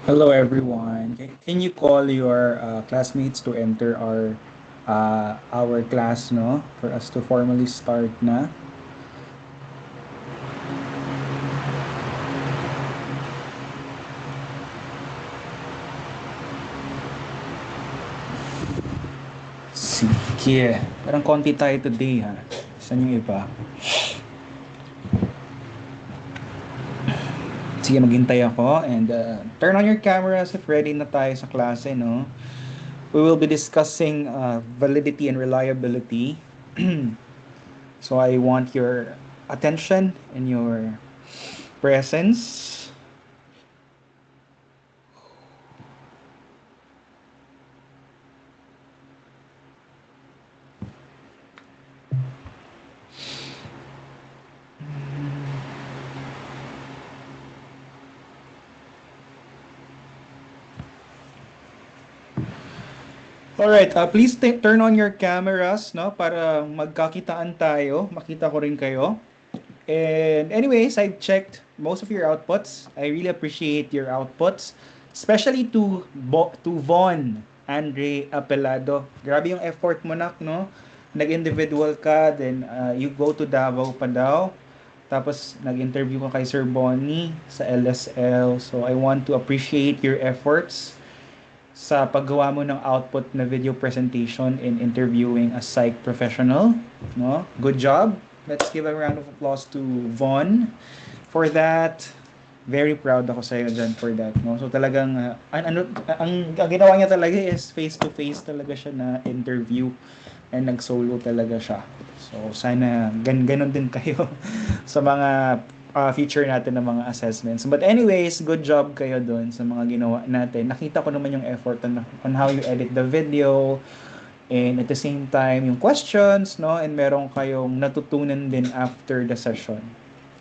Hello everyone. Can you call your classmates to enter our class, no, for us to formally start na? Sige. Parang konti tayo today, ha. Saan yung iba? Sige, maghintay ako and turn on your cameras if ready na tayo sa klase, no? We will be discussing validity and reliability. So I want your attention and your presence. Alright, please turn on your cameras, no, para magkakitaan tayo, makita ko rin kayo. And anyways, I've checked most of your outputs. I really appreciate your outputs, especially to Von Andre Apelado. Grabe yung effort mo, nak, no? Nag-individual ka, then you go to Davao pa daw. Tapos nag-interview ka kay Sir Bonnie sa LSL. So I want to appreciate your efforts sa paggawa mo ng output na video presentation in interviewing a psych professional, no? Good job. Let's give a round of applause to Von for that. Very proud ako sa iyo dyan for that, no? So talagang ang ginawa niya talaga is face to face talaga siya na interview and nag-solo talaga siya. So sana ganon din kayo sa mga feature natin ng mga assessments. But anyways, good job kayo doon sa mga ginawa natin. Nakita ko naman yung effort on how you edit the video, and at the same time, yung questions, no? And meron kayong natutunan din after the session.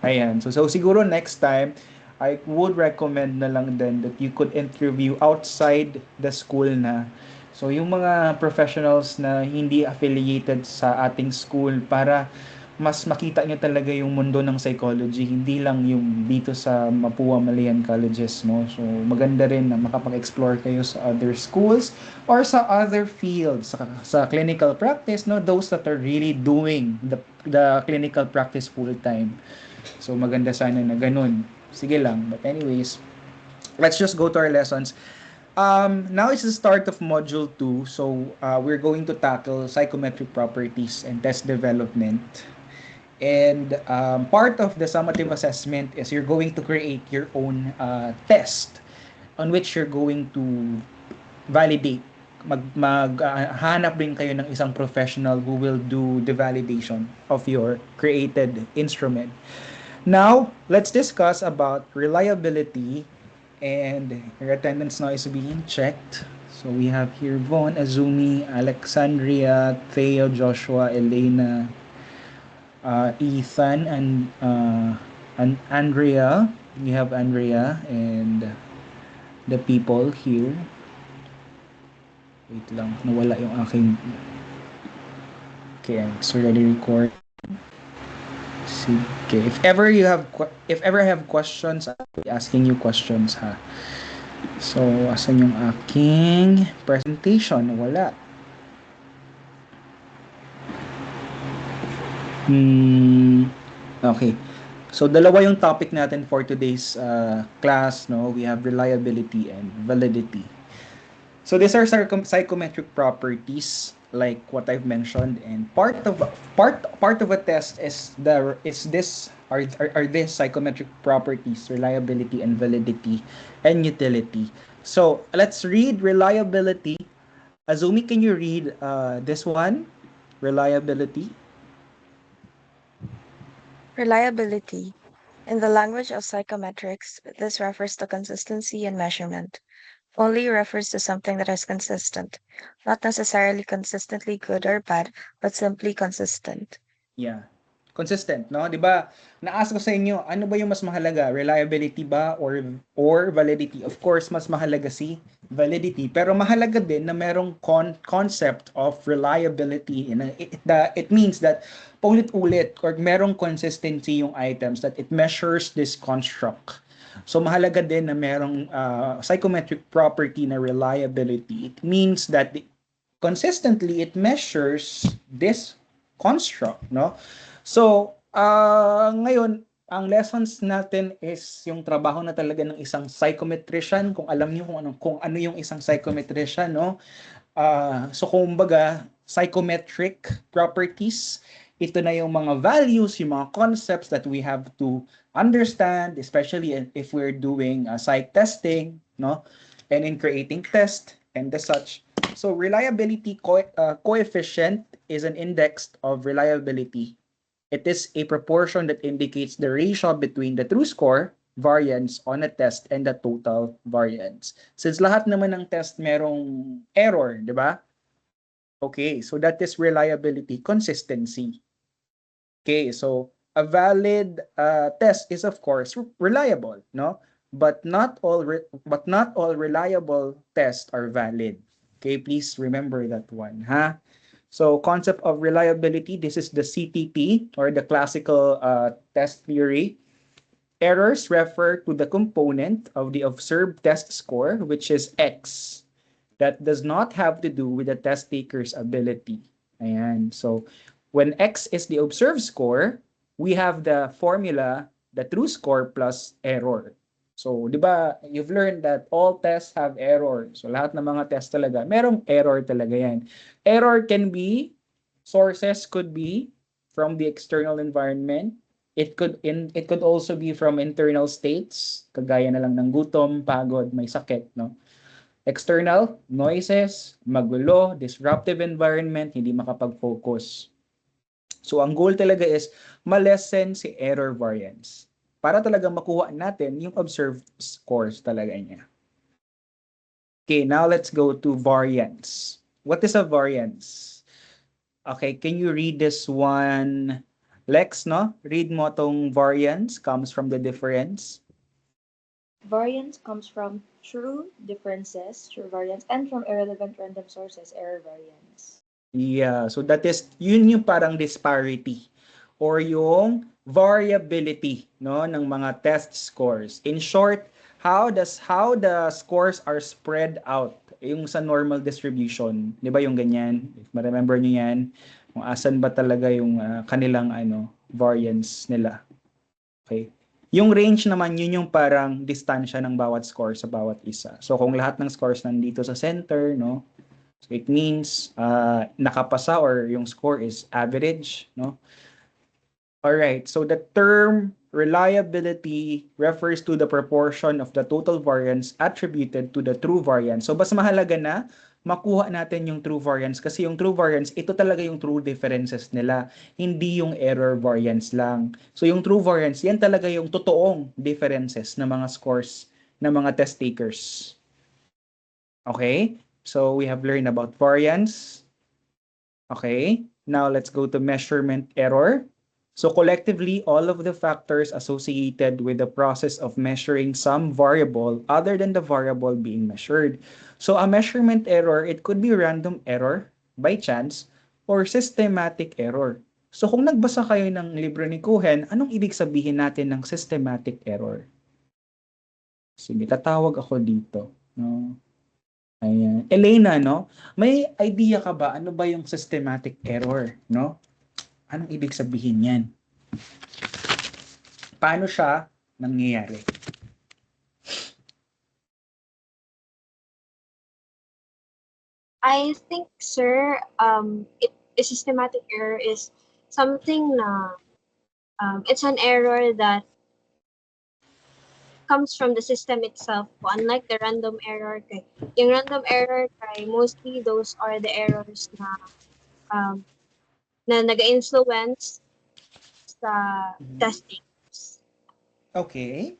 Ayan. So siguro next time, I would recommend na lang din that you could interview outside the school na. So yung mga professionals na hindi affiliated sa ating school para mas makita niyo talaga yung mundo ng psychology, hindi lang yung dito sa Mapua Malayan Colleges, no? So maganda rin na makapag-explore kayo sa other schools or sa other fields, sa clinical practice, no? Those that are really doing the clinical practice full time. So maganda sana na ganun. Sige lang. But anyways, let's just go to our lessons. Now it's the start of Module 2. So we're going to tackle psychometric properties and test development. And part of the summative assessment is you're going to create your own test on which you're going to validate. Maghanap din kayo ng isang professional who will do the validation of your created instrument. Now, let's discuss about reliability, and your attendance now is being checked. So we have here Von, Azumi, Alexandria, Theo, Joshua, Elena, Ethan, and Andrea. We have Andrea and the people here. Wait lang, nawala yung aking. Okay, it's already recorded. Sige. If ever I have questions, I'll be asking you questions, ha. So, asan yung aking presentation? Wala. Okay. So, dalawa yung topic natin for today's class, no? We have reliability and validity. So these are psychometric properties like what I've mentioned, and part of a test is this are these psychometric properties: reliability and validity and utility. So let's read reliability. Azumi, can you read this one? Reliability. Reliability. In the language of psychometrics, this refers to consistency and measurement. Only refers to something that is consistent, not necessarily consistently good or bad, but simply consistent. Yeah. Consistent, no? 'Di ba? Na-ask ko sa inyo, ano ba yung mas mahalaga? Reliability ba or validity? Of course, mas mahalaga si validity, pero mahalaga din na merong concept of reliability, and it means that paulit-ulit or merong consistency yung items, that it measures this construct. So mahalaga din na merong psychometric property na reliability. It means that consistently it measures this construct, no? So, ngayon, ang lessons natin is yung trabaho na talaga ng isang psychometrician, kung alam niyo kung ano yung isang psychometrician, no? So kumbaga, psychometric properties, ito na yung mga values, yung mga concepts that we have to understand, especially if we're doing psych testing, no? And in creating test and the such. So reliability coefficient is an index of reliability. It is a proportion that indicates the ratio between the true score variance on a test and the total variance. Since lahat naman ng test merong error, di ba? Okay, so that is reliability, consistency. Okay, so a valid test is of course reliable, no? But not all reliable tests are valid. Okay, please remember that one, ha? So concept of reliability, this is the CTP or the classical test theory. Errors refer to the component of the observed test score, which is X, that does not have to do with the test taker's ability. Ayan. So when X is the observed score, we have the formula, the true score plus error. So, di ba, you've learned that all tests have error. So, lahat ng mga tests talaga, merong error talaga yan. Error can be, sources could be from the external environment. It could also be from internal states, kagaya na lang ng gutom, pagod, may sakit, no? External, noises, magulo, disruptive environment, hindi makapag-focus. So ang goal talaga is ma-lessen si error variance para talaga makuha natin yung observed scores talaga niya. Okay, now let's go to variance. What is a variance? Okay, can you read this one? Lex, no? Read mo tong variance comes from the difference. Variance comes from true differences, true variance, and from irrelevant random sources, error variance. Yeah, so that is, yun yung parang disparity or yung variability, no, ng mga test scores. In short, how the scores are spread out yung sa normal distribution, 'di ba yung ganyan? If ma-remember niyo 'yan, kung asan ba talaga yung kanilang variance nila. Okay? Yung range naman, yun yung parang distansya ng bawat score sa bawat isa. So kung lahat ng scores nandito sa center, no? So it means nakapasa or yung score is average, no? All right. So the term reliability refers to the proportion of the total variance attributed to the true variance. So mas mahalaga na makuha natin yung true variance kasi yung true variance, ito talaga yung true differences nila, hindi yung error variance lang. So yung true variance, yan talaga yung totoong differences ng mga scores ng mga test takers. Okay? So we have learned about variance. Okay? Now let's go to measurement error. So collectively, all of the factors associated with the process of measuring some variable other than the variable being measured. So a measurement error, it could be random error by chance or systematic error. So kung nagbasa kayo ng libro ni Cohen, anong ibig sabihin natin ng systematic error? Sige, tatawag ako dito. No? Ayan. Elena, no? May idea ka ba ano ba yung systematic error, no? Anong ibig sabihin yan? Paano siya nangyayari? I think, sir, a systematic error is something na it's an error that comes from the system itself. Unlike the random error, yung random error, mostly those are the errors na nag-influence sa testing. Okay.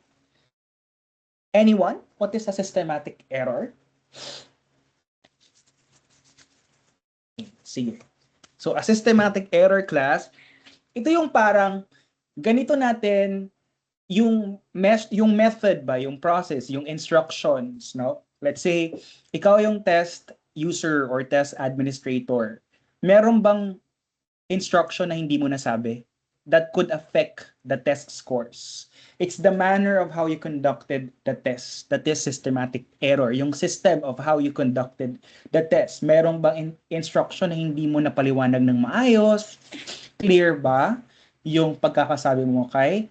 Anyone? What is a systematic error? Sige. So, a systematic error class, ito yung parang ganito natin yung method ba, yung process, yung instructions, no? Let's say, ikaw yung test user or test administrator. Meron bang instruction na hindi mo nasabi? that could affect the test scores. It's the manner of how you conducted the test that is systematic error. Yung system of how you conducted the test. Merong bang instruction na hindi mo napaliwanag ng maayos? Clear ba yung pagkakasabi mo kay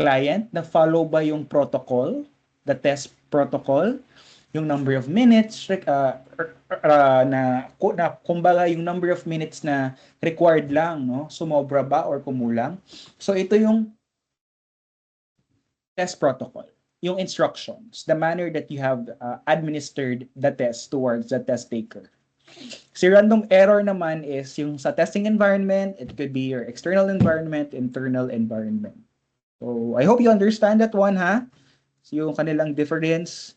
client? Na follow ba yung protocol, the test protocol? Yung number of minutes na kumbaga yung number of minutes na required lang, no? Sumobra ba or kumulang? So ito yung test protocol, yung instructions, the manner that you have administered the test towards the test taker. Si random error naman is yung sa testing environment, it could be your external environment, internal environment. So I hope you understand that one, ha? So yung kanilang difference.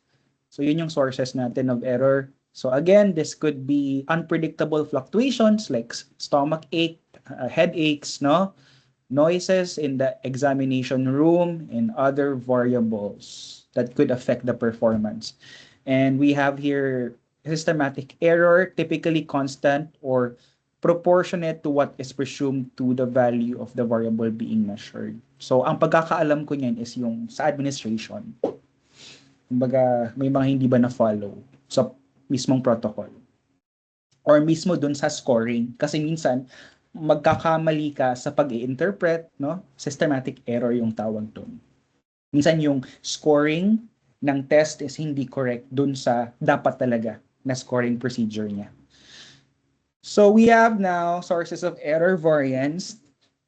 So yun yung sources natin of error. So again, this could be unpredictable fluctuations like stomach ache, headaches, no? Noises in the examination room, and other variables that could affect the performance. And we have here systematic error, typically constant or proportionate to what is presumed to the value of the variable being measured. So ang pagkakaalam ko niyan is yung sa administration. Kumbaga, may mga hindi ba na-follow sa mismong protocol. Or mismo dun sa scoring. Kasi minsan, magkakamali ka sa pag-i-interpret, no? Systematic error yung tawag dun. Minsan yung scoring ng test is hindi correct dun sa dapat talaga na scoring procedure niya. So we have now sources of error variance,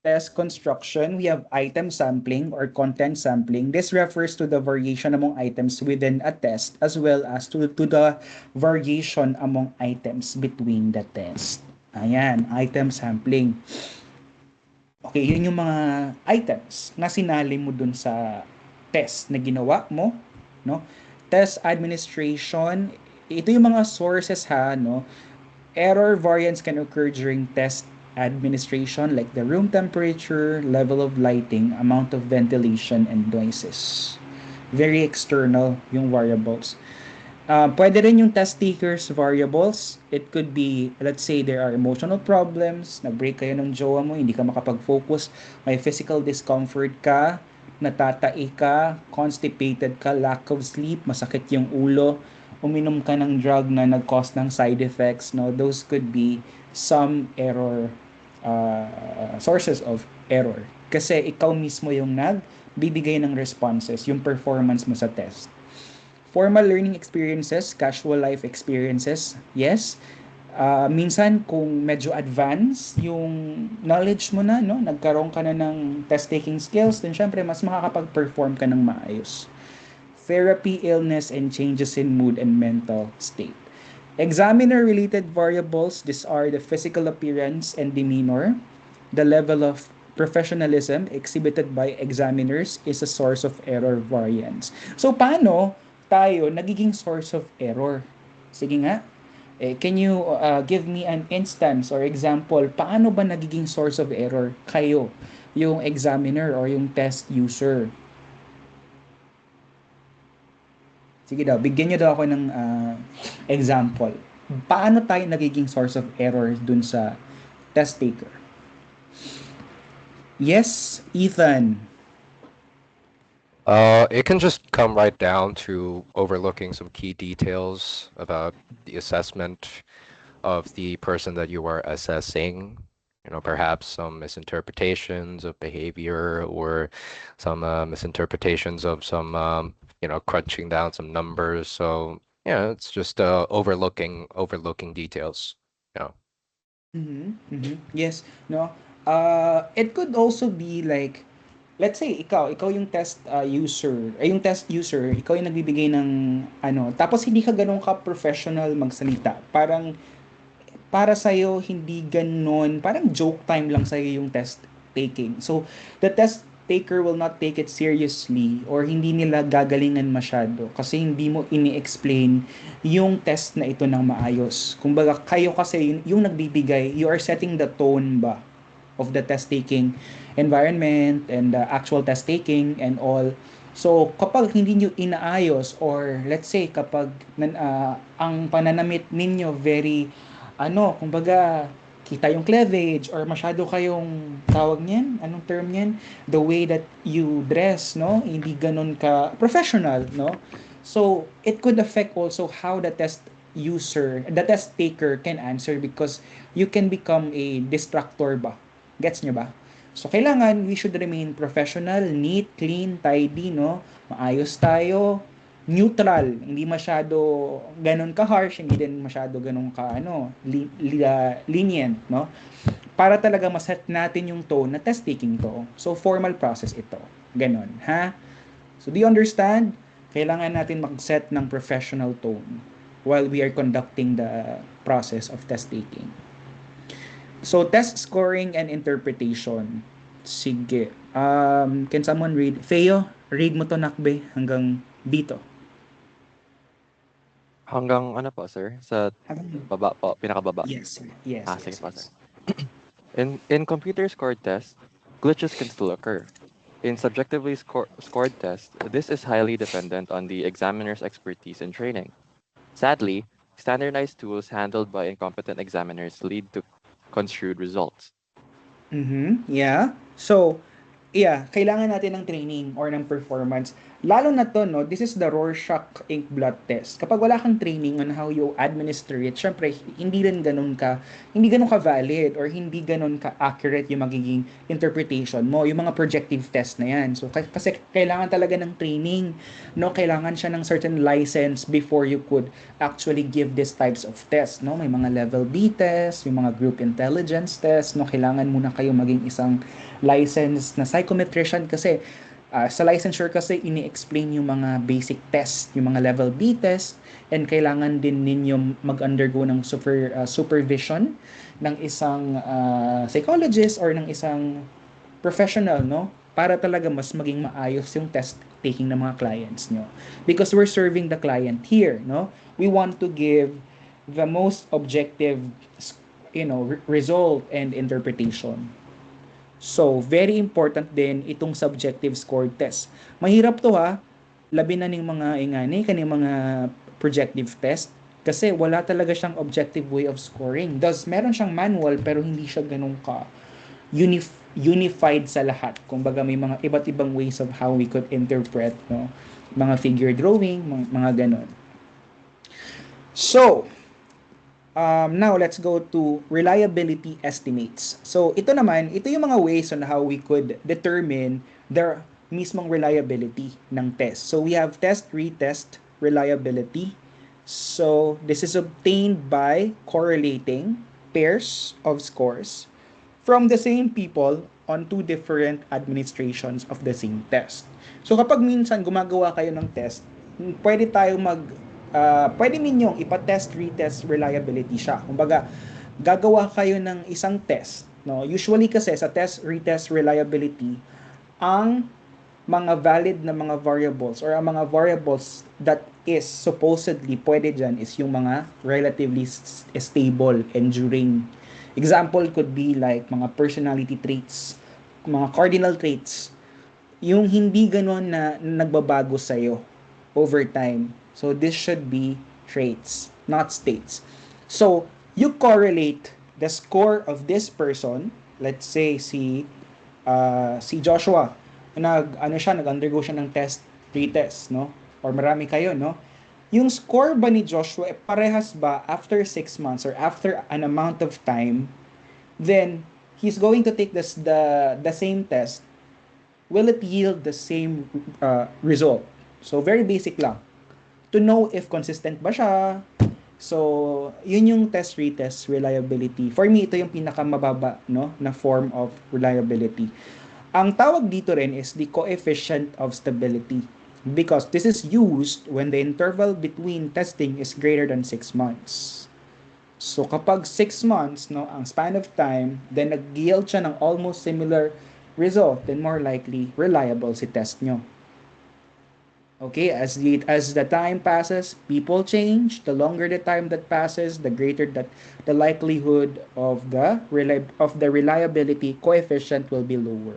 test construction. We have item sampling or content sampling. This refers to the variation among items within a test as well as to the variation among items between the test. Ayan, item sampling. Okay, yun yung mga items na sinali mo dun sa test na ginawa mo, no? Test administration, ito yung mga sources, ha, no? Error variance can occur during test administration like the room temperature, level of lighting, amount of ventilation, and noises. Very external yung variables. Pwede rin yung test taker's variables. It could be, let's say, there are emotional problems, nag-break kayo ng jowa mo, hindi ka makapag-focus, may physical discomfort ka, natatai ka, constipated ka, lack of sleep, masakit yung ulo, uminom ka ng drug na nag-cause ng side effects, no? Those could be some error, sources of error. Kasi ikaw mismo yung nagbibigay ng responses, yung performance mo sa test. Formal learning experiences, casual life experiences, yes. Minsan kung medyo advanced yung knowledge mo na, no? Nagkaroon ka na ng test-taking skills, then syempre mas makakapag-perform ka ng maayos. Therapy, illness, and changes in mood and mental state. Examiner-related variables, these are the physical appearance and demeanor. The level of professionalism exhibited by examiners is a source of error variance. So, paano tayo nagiging source of error? Sige nga, can you give me an instance or example, paano ba nagiging source of error kayo, yung examiner or yung test user? Sige daw, bigyan nyo daw ako ng example. Paano tayo nagiging source of error dun sa test taker? Yes, Ethan. It can just come right down to overlooking some key details about the assessment of the person that you are assessing. You know, perhaps some misinterpretations of behavior or some misinterpretations of some crunching down some numbers. So yeah, it's just overlooking details. Yeah. Yes, no. It could also be like, let's say ikaw yung test user, yung test user, ikaw yung nagbibigay ng tapos hindi ka ganun ka professional magsalita. Parang para sa'yo hindi ganun, parang joke time lang sa'yo yung test taking. So the test taker will not take it seriously or hindi nila gagalingan masyado kasi hindi mo ini-explain yung test na ito ng maayos. Kumbaga kayo kasi yung nagbibigay, you are setting the tone ba of the test taking environment and the actual test taking and all. So kapag hindi nyo inaayos or let's say kapag ang pananamit ninyo very kumbaga kita yung cleavage or masyado kayong tawag niyan, anong term niyan? The way that you dress, no? Hindi ganun ka professional, no? So, it could affect also how the test taker can answer because you can become a distractor ba? Gets niyo ba? So, kailangan we should remain professional, neat, clean, tidy, no? Maayos tayo, neutral, hindi masyado ganun ka-harsh, hindi din masyado ganun ka lenient, no? Para talaga maset natin yung tone na test taking to. So formal process ito. Ganon, ha? So do you understand? Kailangan natin mag-set ng professional tone while we are conducting the process of test taking. So test scoring and interpretation. Sige. Can someone read? Theo, read mo to nakbe hanggang dito. Hanggang ano po, sir? Sa baba po, pinakababa. Yes, sir. Yes, Sige yes, po, yes. sir. In computer scored tests, glitches can still occur. In subjectively scored tests, this is highly dependent on the examiner's expertise and training. Sadly, standardized tools handled by incompetent examiners lead to construed results. Yeah. So, yeah, kailangan natin ng training or ng performance. Lalo na to, no, this is the Rorschach ink blood test. Kapag wala kang training on how you administer it, syempre, hindi ganun ka valid or hindi ganun ka accurate yung magiging interpretation mo, yung mga projective test na yan. So, kasi kailangan talaga ng training, no? Kailangan siya ng certain license before you could actually give these types of tests, no? May mga level B test, yung mga group intelligence test, no? Kailangan muna kayo maging isang licensed na psychometrician kasi sa licensure kasi ini-explain yung mga basic test, yung mga level B test, and kailangan din ninyo mag-undergo ng supervision ng isang psychologist or ng isang professional, no? Para talaga mas maging maayos yung test taking ng mga clients nyo. Because we're serving the client here, no? We want to give the most objective, result and interpretation. So, very important din itong subjective score test. Mahirap to ha, labi na ning mga ingani, kaning mga projective test, kasi wala talaga siyang objective way of scoring. Thus, meron siyang manual pero hindi siya ganun ka unified sa lahat. Kumbaga may mga iba't ibang ways of how we could interpret, no? Mga figure drawing, mga ganun. So, now let's go to reliability estimates. So ito yung mga ways on how we could determine their mismong reliability ng test. So we have test, retest, reliability. So this is obtained by correlating pairs of scores from the same people on two different administrations of the same test. So kapag minsan gumagawa kayo ng test, pwede pwede ninyong ipa-test, retest, reliability siya. Kumbaga, gagawa kayo ng isang test. No? Usually kasi sa test, retest, reliability, ang mga valid na mga variables or ang mga variables that is supposedly pwede dyan is yung mga relatively stable, enduring. Example could be like mga personality traits, mga cardinal traits, yung hindi ganon na nagbabago sa'yo over time. So this should be traits, not states. So you correlate the score of this person, let's say si Joshua, nag-undergo siya ng test, retest, no? Or marami kayo, no? Yung score ba ni Joshua parehas ba after 6 months or after an amount of time, then he's going to take the same test. Will it yield the same result? So very basic lang. To know if consistent ba siya. So, yun yung test, retest, reliability. For me, ito yung pinakamababa, no, na form of reliability. Ang tawag dito rin is the coefficient of stability because this is used when the interval between testing is greater than 6 months. So, kapag 6 months, no, ang span of time, then nag-yield siya ng almost similar result, then more likely, reliable si test nyo. Okay, as the time passes, people change. The longer the time that passes, the greater that the likelihood of the reliability coefficient will be lower.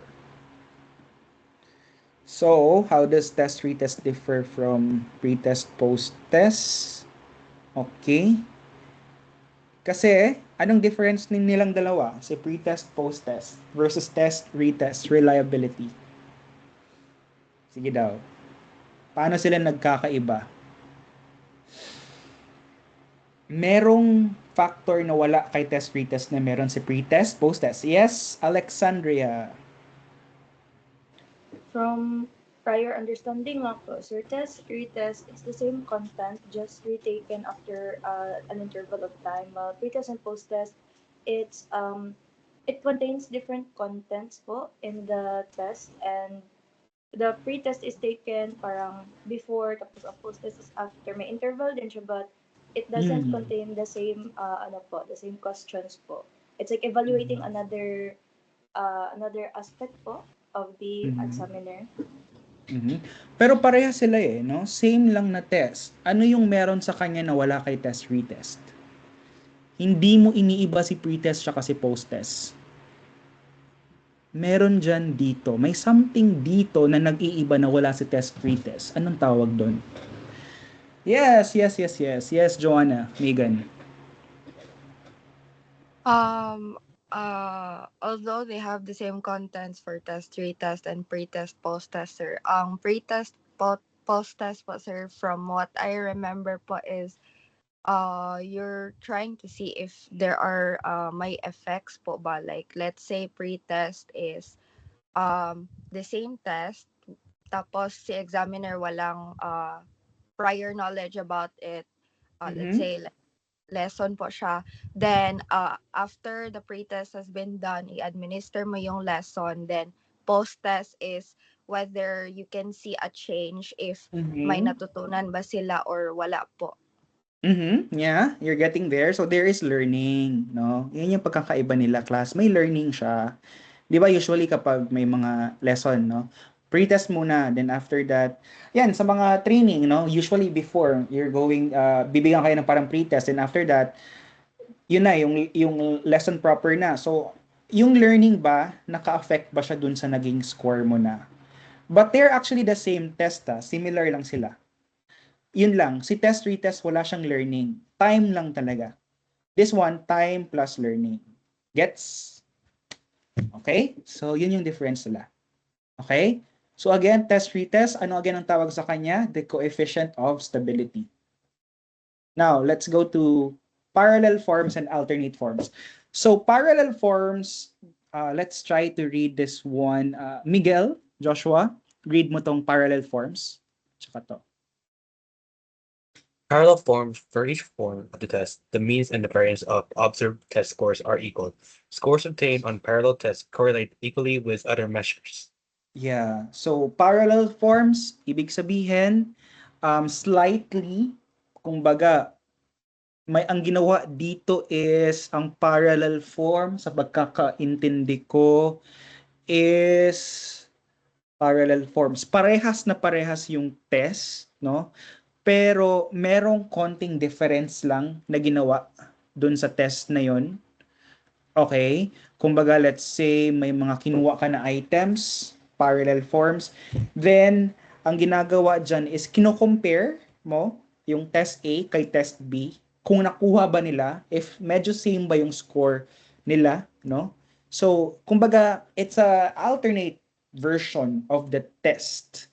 So, how does test retest differ from pre-test post-test? Okay. Kasi, anong difference nilang dalawa? Si pre-test, post-test versus test, retest, reliability. Sige daw. Paano sila nagkakaiba? Merong factor na wala kay test, retest na meron si pre-test, post-test. Yes, Alexandria. From prior understanding lang po, sir, test, retest, it's the same content, just retaken after an interval of time. Pretest and post-test, it contains different contents po in the test, and the pre-test is taken parang before, tapos ang post-test is after. May interval din siya, but it doesn't contain the same, the same questions po. It's like evaluating another aspect po of the examiner. Pero pareha sila no? Same lang na test. Ano yung meron sa kanya na wala kay test, retest? Hindi mo iniiba si pre-test tsaka si post-test. Meron dyan dito. May something dito na nag-iiba na wala si test, retest. Anong tawag doon? Yes, Joanna, Megan. Although they have the same contents for test, retest, and pre-test, post-test, sir. Pre-test, post-test po, sir, from what I remember po is you're trying to see if there are may effects po ba, like let's say pre-test is the same test, tapos si examiner walang prior knowledge about it, let's say lesson po siya, then after the pre-test has been done, i-administer mo yung lesson, then post-test is whether you can see a change if may natutunan ba sila or wala po. Yeah, you're getting there. So there is learning, no? Yan yung pagkakaiba nila, class. May learning siya. 'Di ba usually kapag may mga lesson, no? Pre-test muna, then after that, yan sa mga training, no? Usually before you're going bibigyan kayo ng parang pre-test, and after that, yun na yung lesson proper na. So yung learning ba naka-affect ba siya dun sa naging score mo na? But they're actually the same test, similar lang sila. Yun lang, si test, retest, wala siyang learning. Time lang talaga. This one, time plus learning. Gets? Okay? So, yun yung difference nila. Okay? So, again, test, retest, ano again ang tawag sa kanya? The coefficient of stability. Now, let's go to parallel forms and alternate forms. So, parallel forms, let's try to read this one. Miguel, Joshua, read mo tong parallel forms. Tsaka to. Parallel forms: for each form of the test, the means and the variance of observed test scores are equal. Scores obtained on parallel tests correlate equally with other measures. Yeah. So, parallel forms, ibig sabihin, slightly, kumbaga, ang ginawa dito is, ang parallel form, sa pagkakaintindi ko, is parallel forms. Parehas na parehas yung test, no? Pero merong konting difference lang na ginawa dun sa test na yon. Okay? Kumbaga, let's say may mga kinuha ka na items, parallel forms. Then, ang ginagawa dyan is kino-compare mo yung test A kay test B. Kung nakuha ba nila, if medyo same ba yung score nila, no? So, kumbaga, it's a alternate version of the test.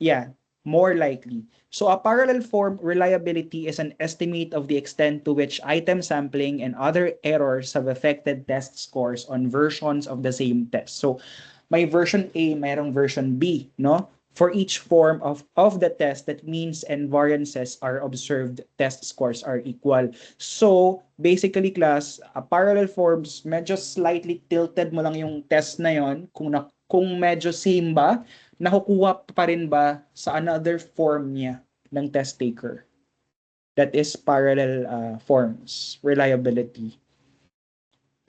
Yeah, more likely. So a parallel form reliability is an estimate of the extent to which item sampling and other errors have affected test scores on versions of the same test. So may version A, mayroong version B, no? For each form of the test, that means and variances are observed, test scores are equal. So basically, class, parallel forms, medyo slightly tilted mo lang yung test na yon kung medyo same ba, nakukuha pa rin ba sa another form niya ng test taker. That is parallel forms, reliability.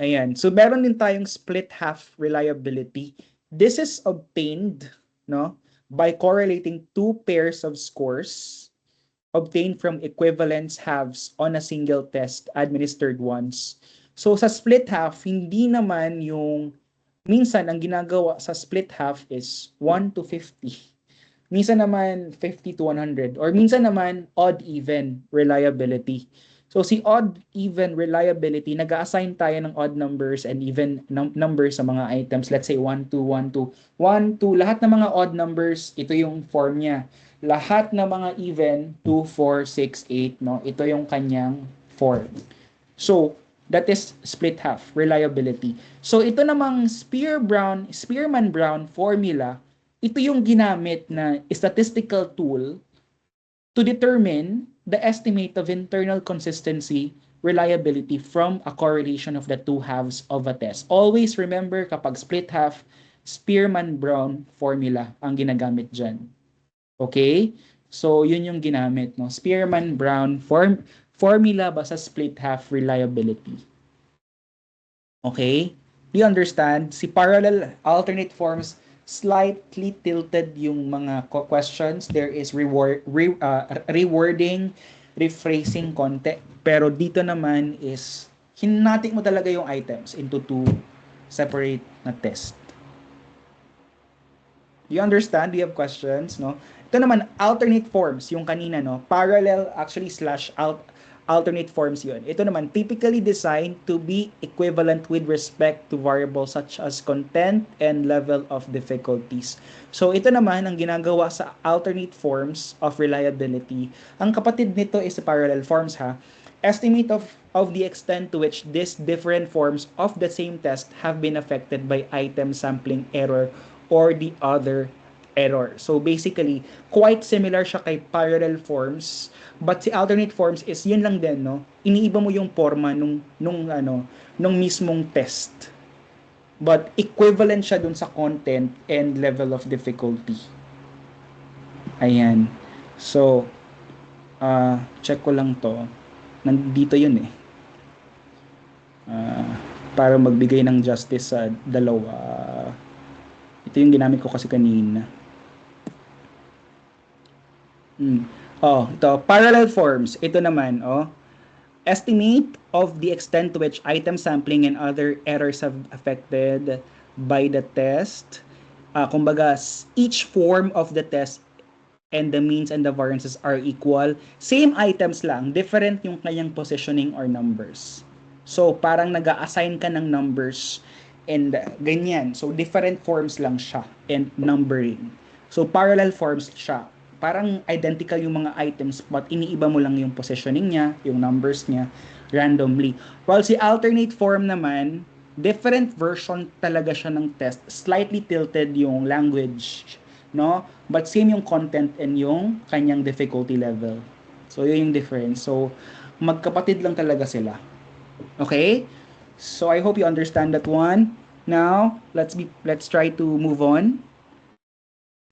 Ayan. So, meron din tayong split half reliability. This is obtained, no, by correlating two pairs of scores obtained from equivalence halves on a single test administered once. So, sa split half, hindi naman yung minsan, ang ginagawa sa split half is 1 to 50. Minsan naman 50 to 100. Or minsan naman odd-even reliability. So si odd even reliability, nag-assign tayo ng odd numbers and even numbers sa mga items. Let's say 1, 2, 1, 2, 1, 2. Lahat ng mga odd numbers, ito yung form niya. Lahat ng mga even, 2, 4, 6, 8, no? Ito yung kanyang form. So, that is split half, reliability. So, ito namang Spearman-Brown formula, ito yung ginamit na statistical tool to determine the estimate of internal consistency, reliability from a correlation of the two halves of a test. Always remember kapag split half, Spearman-Brown formula ang ginagamit dyan. Okay? So, yun yung ginamit. No? Spearman-Brown formula ba sa split half reliability. Okay? Do you understand? Si parallel alternate forms, slightly tilted yung mga questions. There is rewording, rephrasing konti. Pero dito naman is, hinati mo talaga yung items into two separate na test. Do you understand? Do you have questions? No? Ito naman, alternate forms, yung kanina, no? Parallel, actually, slash alternate forms yun. Ito naman, typically designed to be equivalent with respect to variables such as content and level of difficulties. So, ito naman, ang ginagawa sa alternate forms of reliability. Ang kapatid nito is the parallel forms, ha? Estimate of the extent to which these different forms of the same test have been affected by item sampling error or the other error. So basically, quite similar siya kay parallel forms, but si alternate forms is yun lang din, no? Iniiba mo yung forma nung mismong test. But equivalent siya dun sa content and level of difficulty. Ayan. So, check ko lang to. Nandito yun eh. Para magbigay ng justice sa dalawa. Ito yung ginamit ko kasi kanina. Ito, parallel forms. Ito naman, estimate of the extent to which item sampling and other errors have affected by the test. Kumbaga, each form of the test and the means and the variances are equal. Same items lang, different yung kanyang positioning or numbers. So, parang nag-a-assign ka ng numbers and ganyan. So, different forms lang siya and numbering. So, parallel forms siya. Parang identical yung mga items but iniiba mo lang yung positioning niya, yung numbers niya, randomly. While si alternate form naman, different version talaga siya ng test. Slightly tilted yung language, no? But same yung content and yung kanyang difficulty level. So, yun yung difference. So, magkapatid lang talaga sila. Okay? So, I hope you understand that one. Now, let's try to move on.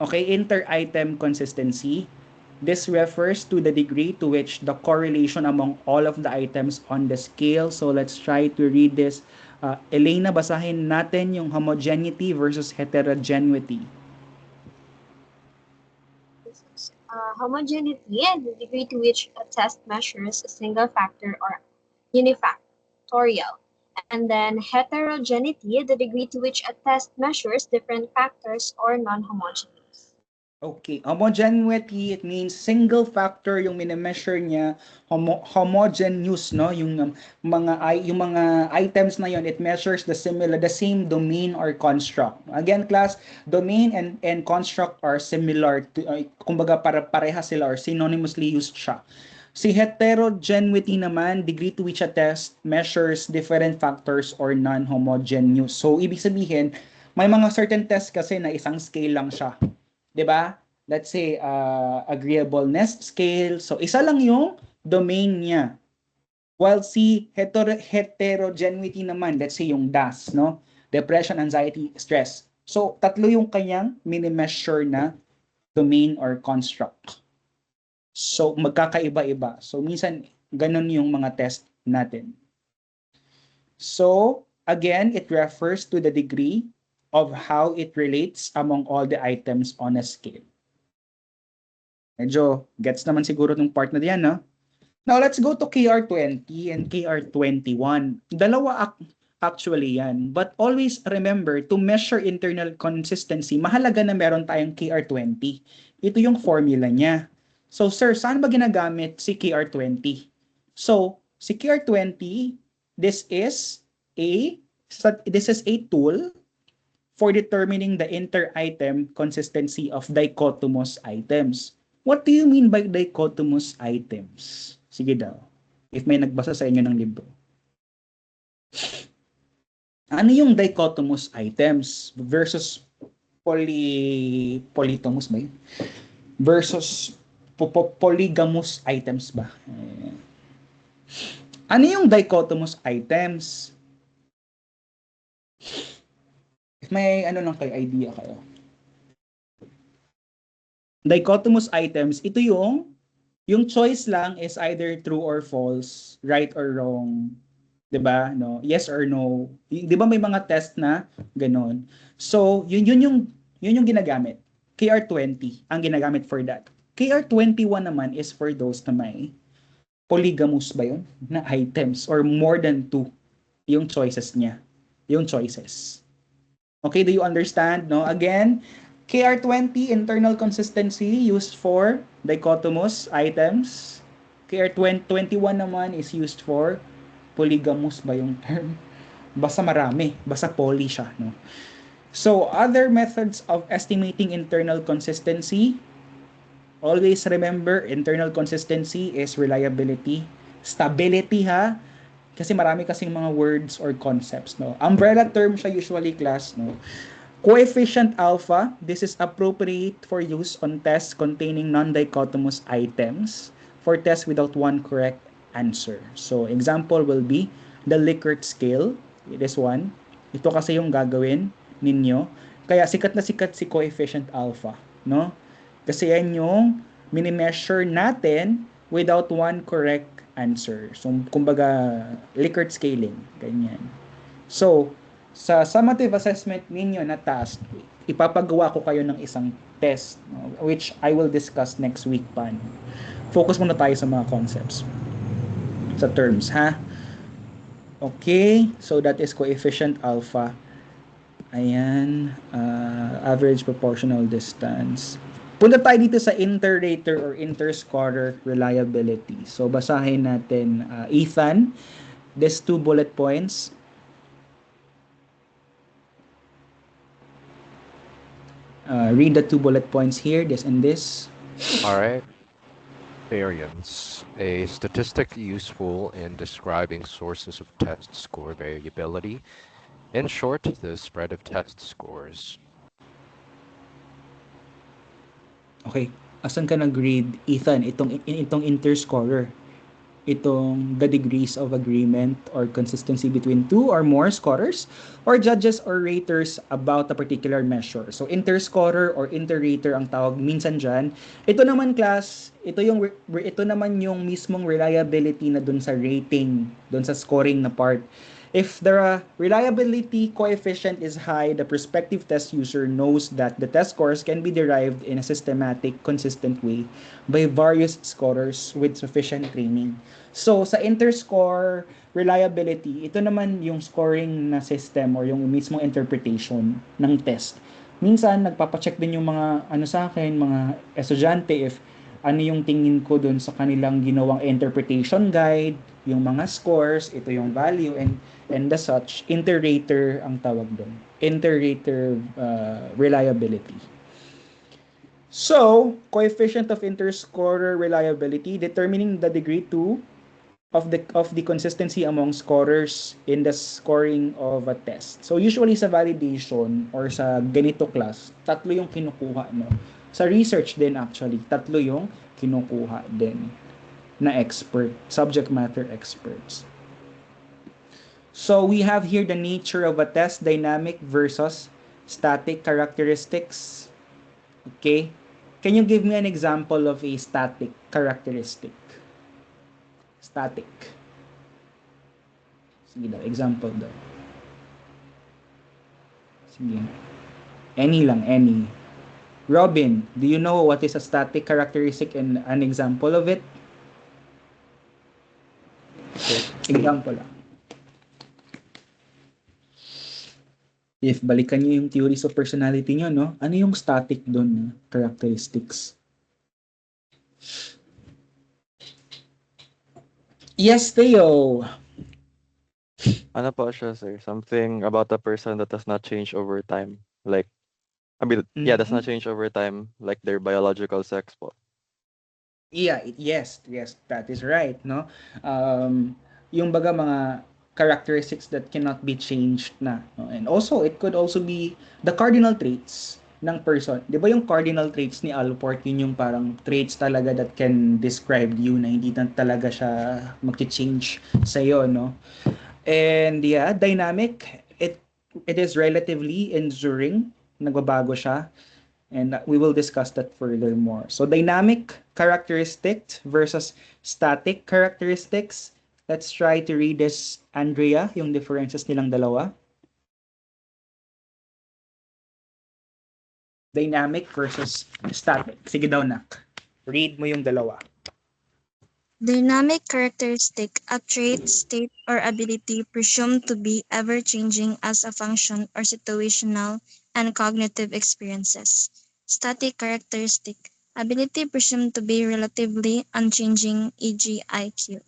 Okay, inter-item consistency. This refers to the degree to which the correlation among all of the items on the scale. So let's try to read this. Elena, basahin natin yung homogeneity versus heterogeneity. Homogeneity is the degree to which a test measures a single factor or unifactorial. And then heterogeneity, the degree to which a test measures different factors or non-homogeneous. Okay, homogeneity, it means single factor yung minimeasure niya, homogeneous, no? Yung mga items na yon, it measures the same domain or construct. Again, class, domain and construct are similar to, kumbaga pareha sila or synonymously used siya. Si heterogeneity naman, degree to which a test measures different factors or non-homogeneous. So, ibig sabihin, may mga certain tests kasi na isang scale lang siya. 'Di ba? Let's say agreeableness scale. So isa lang yung domain niya. While si heterogeneity naman, let's say yung DAS, no? Depression, anxiety, stress. So tatlo yung kanyang mini-measure na domain or construct. So magkakaiba-iba. So minsan ganun yung mga test natin. So again, it refers to the degree of how it relates among all the items on a scale. Medyo gets naman siguro ng part na diyan, no? Now, let's go to KR20 and KR21. Dalawa actually yan. But always remember, to measure internal consistency, mahalaga na meron tayong KR20. Ito yung formula niya. So, sir, saan ba ginagamit si KR20? So, Si QR20, this is a tool for determining the inter-item consistency of dichotomous items. What do you mean by dichotomous items? Sige daw, if may nagbasa sa inyo ng libro. Ano yung dichotomous items versus polytomous ba yun? Versus polygamous items ba? Ano yung dichotomous items? If may ano lang kayo, idea kayo. Dichotomous items, ito yung choice lang is either true or false, right or wrong. 'Di ba? No, yes or no. 'Di ba may mga test na ganon. So, yun yung ginagamit. KR20 ang ginagamit for that. KR21 naman is for those na may polygamous ba yun na items or more than 2 yung choices niya. Yung choices. Okay, do you understand? No? Again, KR20 internal consistency used for dichotomous items. KR21 naman is used for polygamous ba yung term? Basta marami, basta poly siya, no? So, other methods of estimating internal consistency, always remember, internal consistency is reliability, stability ha, kasi marami kasing mga words or concepts, no? Umbrella term siya usually, class, no? Coefficient alpha, this is appropriate for use on tests containing non-dichotomous items for tests without one correct answer. So, example will be the Likert scale. This one. Ito kasi yung gagawin ninyo. Kaya sikat na sikat si coefficient alpha, no? Kasi yan yung mini-measure natin without one correct answer. So, kumbaga, Likert scaling. Ganyan. So, sa summative assessment ninyo na task, ipapagawa ko kayo ng isang test, no? Which I will discuss next week pa. Focus muna tayo sa mga concepts. Sa terms, ha? Okay, so that is coefficient alpha. Ayan, average proportional distance. Punta tayo dito sa inter-rater or inter-scorer reliability. So, basahin natin, Ethan, these 2 bullet points. Read the 2 bullet points here, this and this. All right. Variance, a statistic useful in describing sources of test score variability. In short, the spread of test scores. Okay, asan ka nag-read, Ethan? Itong interscorer. Itong the degrees of agreement or consistency between 2 or more scorers or judges or raters about a particular measure. So, interscorer or interrater ang tawag minsan dyan. Ito naman, class, ito naman yung mismong reliability na dun sa rating, dun sa scoring na part. If the reliability coefficient is high, the prospective test user knows that the test scores can be derived in a systematic, consistent way by various scorers with sufficient training. So, sa interscore reliability, ito naman yung scoring na system or yung mismong interpretation ng test. Minsan, nagpapacheck din yung mga, sa akin, mga estudyante if ano yung tingin ko dun sa kanilang ginawang interpretation guide, yung mga scores, ito yung value, and the such, interrater ang tawag dun. Interrater reliability. So, coefficient of interscorer reliability, determining the degree of the consistency among scorers in the scoring of a test. So, usually sa validation or sa ganito class, 3 yung kinukuha, no? Sa research din actually, 3 yung kinukuha din na expert, subject matter experts. So we have here the nature of a test, dynamic versus static characteristics. Okay? Can you give me an example of a static characteristic? Static. Sige daw, example daw. Sige. Any lang, any. Robin, do you know what is a static characteristic and an example of it? Example lang. If balikan nyo yung theories of personality nyo, no? Ano yung static doon, characteristics? Yes, Theo. Ano po siya, sir? Something about a person that does not change over time. Like, I mean, yeah, does not Mhm. change over time, like their biological sex po. Yeah, yes, that is right, no? Yung baga mga characteristics that cannot be changed na. No? And also, it could also be the cardinal traits ng person. Di ba yung cardinal traits ni Alport, yun yung parang traits talaga that can describe you na hindi na talaga siya mag-change sa'yo, no? And yeah, dynamic, it is relatively enduring, nagbabago siya. And we will discuss that furthermore. So dynamic characteristics versus static characteristics. Let's try to read this, Andrea, yung differences nilang dalawa. Dynamic versus static. Sige daw, Nak. Read mo yung dalawa. Dynamic characteristic, a trait, state, or ability presumed to be ever-changing as a function or situational and cognitive experiences. Static characteristic, ability presumed to be relatively unchanging, e.g. IQ.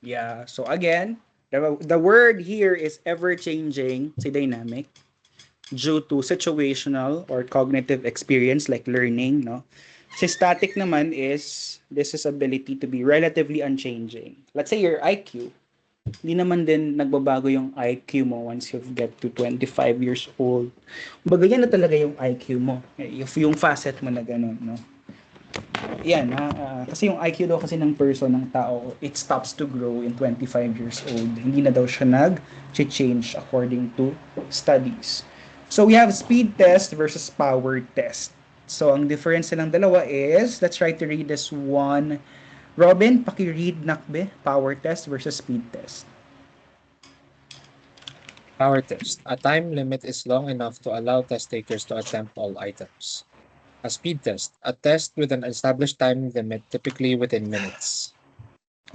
Yeah. So again, the word here is ever-changing, si dynamic, due to situational or cognitive experience like learning, no? Si static naman is this is ability to be relatively unchanging. Let's say your IQ, hindi naman din nagbabago yung IQ mo once you get to 25 years old. Kumbaga yan na talaga yung IQ mo. If yung facet mo na ganun, no? Yan, kasi yung IQ daw kasi ng person, ng tao, it stops to grow in 25 years old. Hindi na daw siya nag-change according to studies. So we have speed test versus power test. So ang difference nilang dalawa is, let's try to read this one. Robin, paki-read nakbe, power test versus speed test. Power test. A time limit is long enough to allow test takers to attempt all items. A speed test. A test with an established time limit, typically within minutes.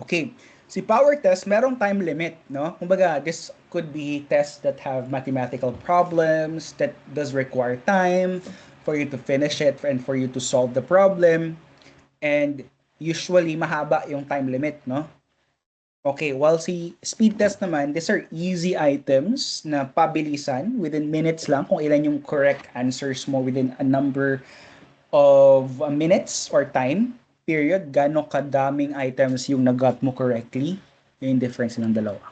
Okay. Si power test, merong time limit, no? Kumbaga, this could be tests that have mathematical problems that does require time for you to finish it and for you to solve the problem. And usually, mahaba yung time limit, no? Okay, while si speed test naman, these are easy items na pabilisan within minutes lang kung ilan yung correct answers mo within a number of minutes or time period, gano'ng kadaming items yung nagot mo correctly, yung difference ng dalawa.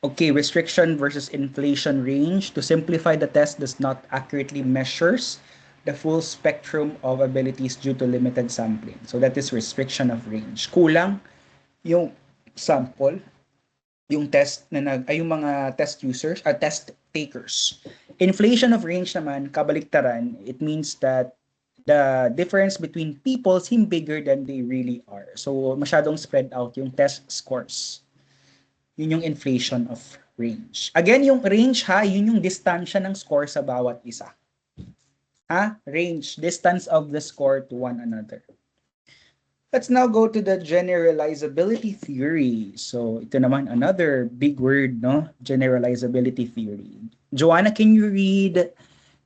Okay, restriction versus inflation range. To simplify, the test does not accurately measures the full spectrum of abilities due to limited sampling. So that is restriction of range. Kulang yung sample, yung test na yung mga test users, test takers. Inflation of range naman, kabaliktaran, it means that the difference between people seem bigger than they really are. So, masyadong spread out yung test scores. Yun yung inflation of range. Again, yung range ha, yun yung distansya ng score sa bawat isa. Ha? Range, distance of the score to one another. Let's now go to the generalizability theory. So, ito naman another big word, no? Generalizability theory. Joanna, can you read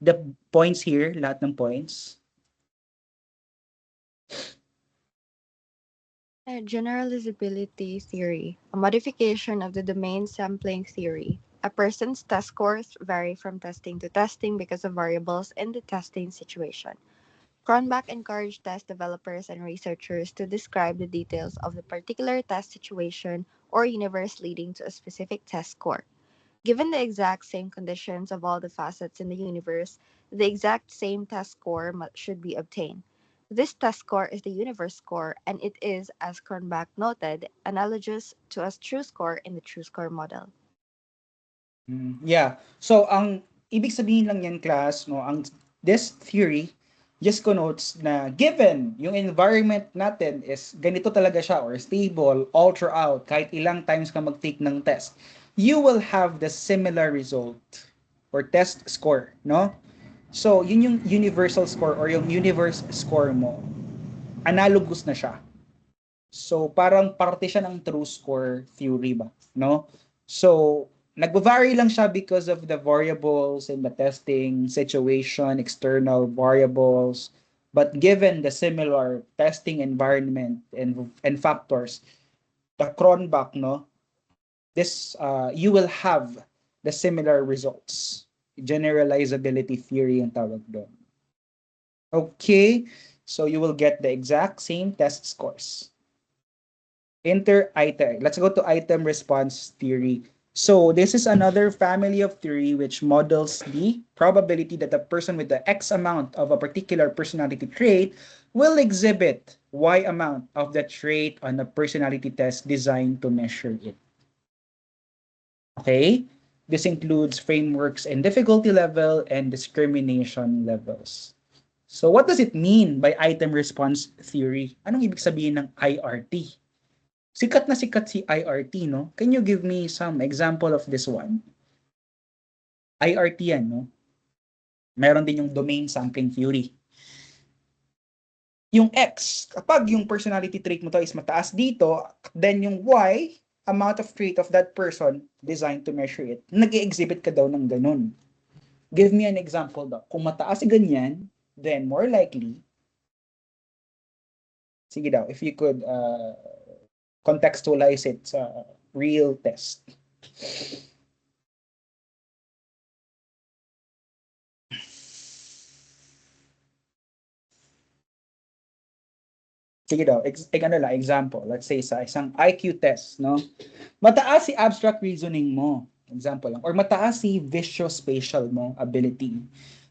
the points here, lahat ng points? Generalizability theory, a modification of the domain sampling theory. A person's test scores vary from testing to testing because of variables in the testing situation. Cronbach encouraged test developers and researchers to describe the details of the particular test situation or universe leading to a specific test score. Given the exact same conditions of all the facets in the universe, the exact same test score should be obtained. This test score is the universe score, and it is, as Cronbach noted, analogous to a true score in the true score model. Yeah. So, ang ibig sabihin lang yan, class, no, this theory just connotes na given yung environment natin is ganito talaga siya or stable all throughout, kahit ilang times ka mag-take ng test, you will have the similar result or test score, no? So, yun yung universal score or yung universe score mo. Analogous na siya. So, parang parte siya ng true score theory ba, no? So, nagbo-vary lang siya because of the variables in the testing situation, external variables, But given the similar testing environment and factors, the Cronbach, no, this you will have the similar results. Generalizability theory ang tawag doon. Okay, so you will get the exact same test scores. Let's go to item response theory. So this is another family of theory which models the probability that a person with the X amount of a particular personality trait will exhibit Y amount of the trait on a personality test designed to measure it. Okay, this includes frameworks and difficulty level and discrimination levels. So what does it mean by item response theory? Anong ibig sabihin ng IRT? Sikat na sikat si IRT, no? Can you give me some example of this one? IRT yan, no? Meron din yung domain sampling theory. Yung X, kapag yung personality trait mo to is mataas dito, then yung Y, amount of trait of that person designed to measure it, nag-exhibit ka daw ng ganun. Give me an example daw. Kung mataas si ganyan, then more likely, sige daw, if you could contextualize it sa real test. Sige daw, example. Let's say sa isang IQ test, no? Mataas si abstract reasoning mo, example lang, or mataas si visuospatial mo ability.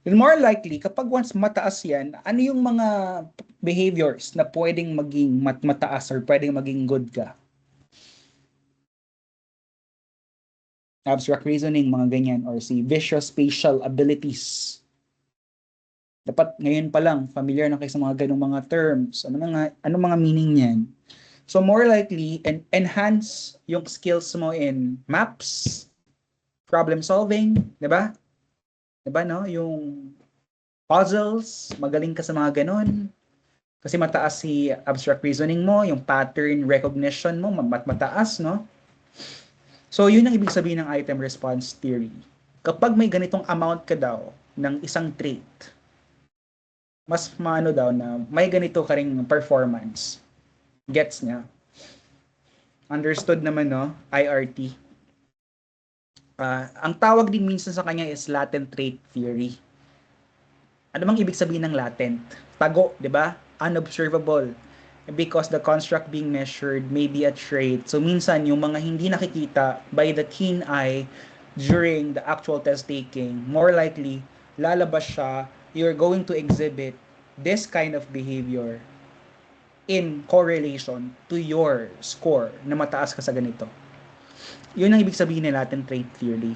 Then more likely, kapag once mataas yan, ano yung mga behaviors na pwedeng maging mataas or pwedeng maging good ka? Abstract reasoning, mga ganyan, or si visuospatial abilities. Dapat ngayon pa lang, familiar na kayo sa mga ganung mga terms. Ano mga meaning niyan? So more likely, enhance yung skills mo in maps, problem solving, di ba? Di ba, no? Yung puzzles, magaling ka sa mga ganun. Kasi mataas si abstract reasoning mo, yung pattern recognition mo, mataas, no? So, yun ang ibig sabihin ng item response theory. Kapag may ganitong amount ka daw ng isang trait, mas maano daw na may ganito ka ring performance. Gets niya? Understood naman, no? IRT. Ang tawag din minsan sa kanya is latent trait theory. Ano bang ibig sabihin ng latent? Tago, di ba? Unobservable. Because the construct being measured may be a trait. So minsan, yung mga hindi nakikita by the keen eye during the actual test taking, more likely, lalabas siya, you're going to exhibit this kind of behavior in correlation to your score na mataas ka sa ganito. Yun ang ibig sabihin ng latent trait theory.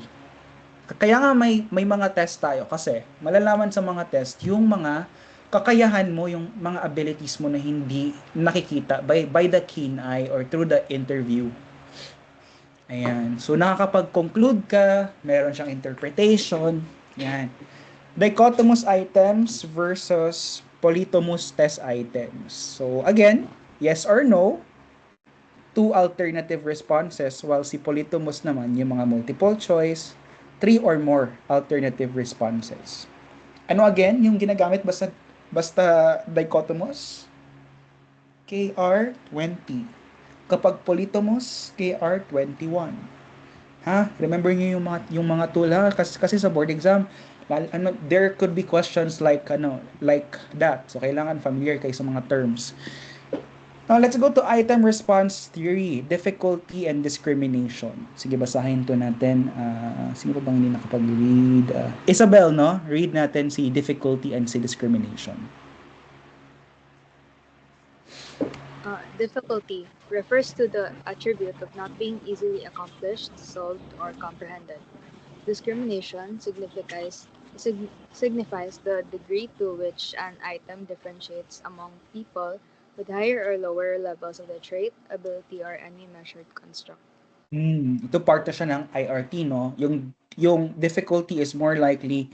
Kaya nga may mga test tayo kasi malalaman sa mga test yung mga kakayahan mo, yung mga abilities mo na hindi nakikita by the keen eye or through the interview. Ayan. So nakakapag-conclude ka, meron siyang interpretation. Yan. Dichotomous items versus polytomous test items. So again, yes or no, two alternative responses, while si polytomous naman yung mga multiple choice, 3 or more alternative responses. Ano again yung ginagamit basta dichotomous? KR20. Kapag polytomous, KR21. Ha? Remember niyo yung mga tool ha? Kasi sa board exam, there could be questions like that. So kailangan familiar kayo sa mga terms. Now, let's go to item response theory, difficulty and discrimination. Sige, basahin to natin. Sino pa bang hindi nakapag-read? Isabel, no? Read natin si difficulty and si discrimination. Difficulty refers to the attribute of not being easily accomplished, solved, or comprehended. Discrimination signifies the degree to which an item differentiates among people with higher or lower levels of the trait, ability, or any measured construct. Ito part na siya ng IRT, no? Yung difficulty is more likely,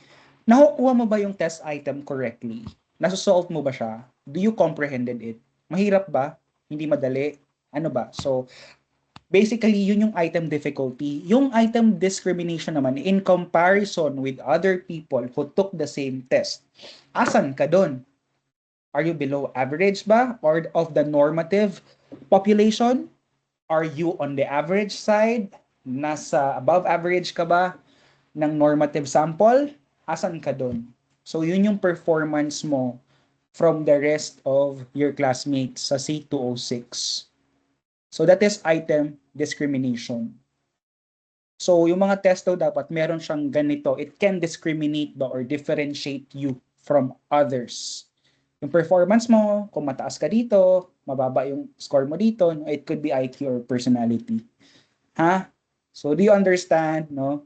nakukuha mo ba yung test item correctly? Nasusolve mo ba siya? Do you comprehended it? Mahirap ba? Hindi madali? Ano ba? So, basically, yun yung item difficulty. Yung item discrimination naman, in comparison with other people who took the same test, asan ka doon? Are you below average ba? Or of the normative population? Are you on the average side? Nasa above average ka ba ng normative sample? Asan ka doon? So yun yung performance mo from the rest of your classmates sa C206. So that is item discrimination. So yung mga test daw dapat meron siyang ganito. It can discriminate ba or differentiate you from others. Yung performance mo, kung mataas ka dito, mababa yung score mo dito, it could be IQ or personality. Ha? So do you understand, no?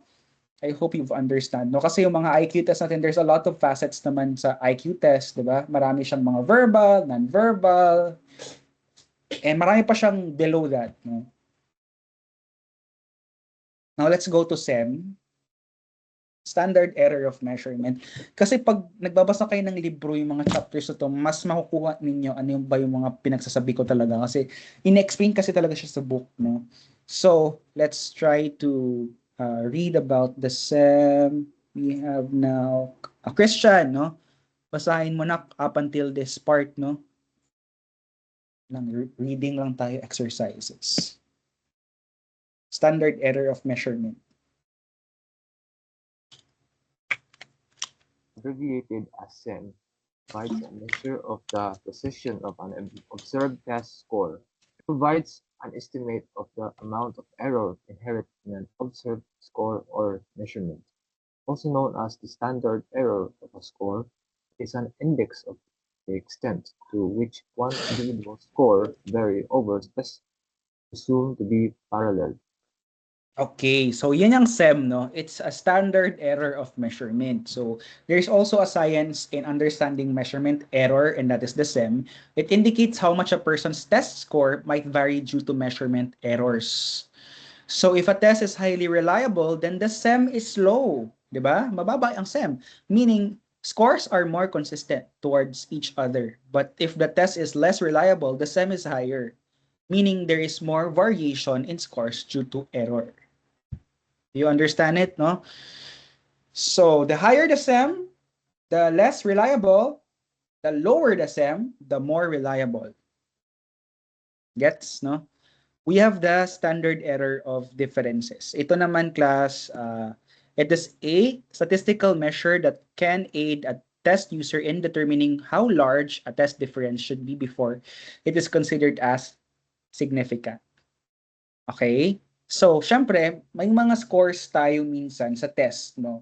I hope you've understand, no? Kasi yung mga IQ test natin, there's a lot of facets naman sa IQ test, di ba? Marami siyang mga verbal, non-verbal, and marami pa siyang below that, no? Now let's go to SEM. Standard error of measurement. Kasi pag nagbabasa kayo ng libro, yung mga chapters na to, mas makukuha ninyo ano yung ba yung mga pinagsasabi ko talaga. Kasi in-explain kasi talaga siya sa book, no? So, let's try to read about the SEM. We have now a Christian, no? Basahin mo na up until this part, no? Reading lang tayo exercises. Standard error of measurement. Abbreviated as SEM, provides a measure of the precision of an observed test score. It provides an estimate of the amount of error inherent in an observed score or measurement. Also known as the standard error of a score, is an index of the extent to which one individual score vary over tests presumed to be parallel. Okay, so yan ang SEM, no? It's a standard error of measurement. So there's also a science in understanding measurement error, and that is the SEM. It indicates how much a person's test score might vary due to measurement errors. So if a test is highly reliable, then the SEM is low, di ba? Mababa ang SEM, meaning scores are more consistent towards each other. But if the test is less reliable, the SEM is higher, meaning there is more variation in scores due to error. You understand it, no? So the higher the SEM, the less reliable. The lower the SEM, the more reliable. Gets, no? We have the standard error of differences. Ito naman, class, it is a statistical measure that can aid a test user in determining how large a test difference should be before it is considered as significant. Okay? So, syempre, may mga scores tayo minsan sa test, no?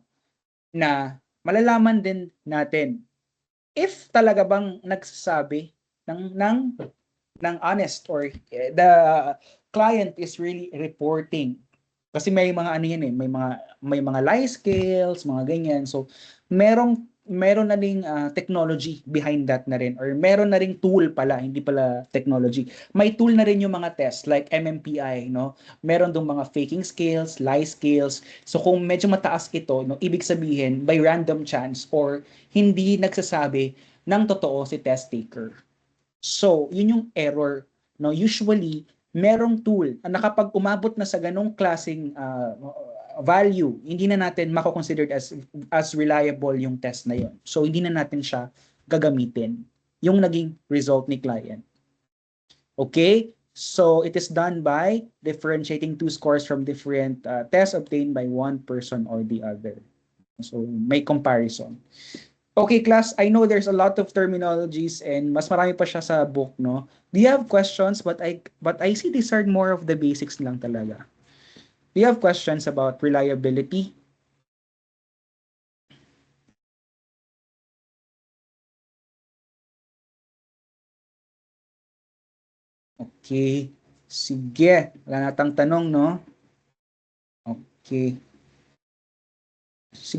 Na malalaman din natin if talaga bang nagsasabi ng honest or the client is really reporting. Kasi may mga ano yan eh, may mga lie scales, mga ganyan. So, meron na ring technology behind that na rin, or meron na ring tool pala, hindi pala technology. May tool na rin yung mga test like MMPI, no? Meron dong mga faking scales, lie scales. So kung medyo mataas ito, no, ibig sabihin by random chance or hindi nagsasabi ng totoo si test taker. So, yun yung error, no? Usually, merong tool na kapag umabot na sa ganong klaseng value, hindi na natin mako-consider as reliable yung test na yun. So, hindi na natin siya gagamitin. Yung naging result ni client. Okay? So, it is done by differentiating two scores from different tests obtained by one person or the other. So, may comparison. Okay, class, I know there's a lot of terminologies and mas marami pa siya sa book, no? Do you have questions? But I see these are more of the basics lang talaga. Do you have questions about reliability? Okay. Sige. Wala natang tanong, no? Okay. Sige.